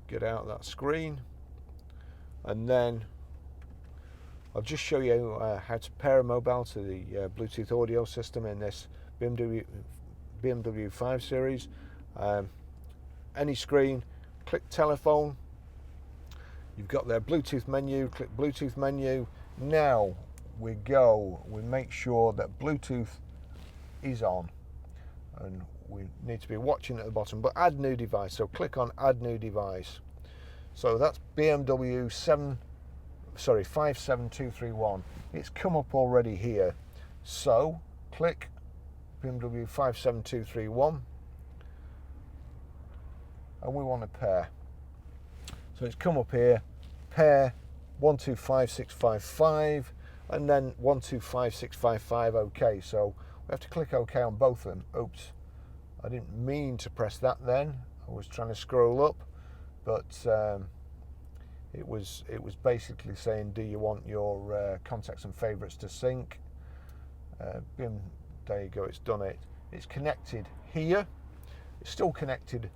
get out of that screen, and then I'll just show you how to pair a mobile to the Bluetooth audio system in this BMW 5 Series. Any screen, click telephone, you've got their Bluetooth menu, click Bluetooth menu. Now we make sure that Bluetooth is on, and we need to be watching at the bottom, but add new device, so click on add new device. So that's BMW 57231. It's come up already here, so click BMW 57231, and we want to pair. So it's come up here, pair 125655 and then 125655. OK, so we have to click OK on both of them. Oops, I didn't mean to press that then. I was trying to scroll up, but it was basically saying, do you want your contacts and favourites to sync? Boom, there you go, it's done it. It's connected here. It's still connected,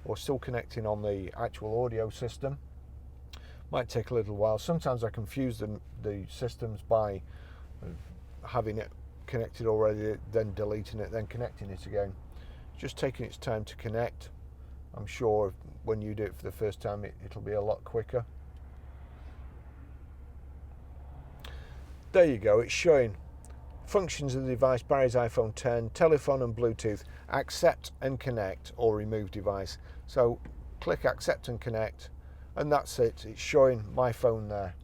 or still connecting on the actual audio system. Might take a little while. Sometimes I confuse the systems by having it connected already, then deleting it, then connecting it again. Just taking its time to connect. I'm sure when you do it for the first time, it'll be a lot quicker. There you go, it's showing functions of the device, Barry's iPhone 10, telephone and Bluetooth, accept and connect or remove device. So click accept and connect, and that's it. It's showing my phone there.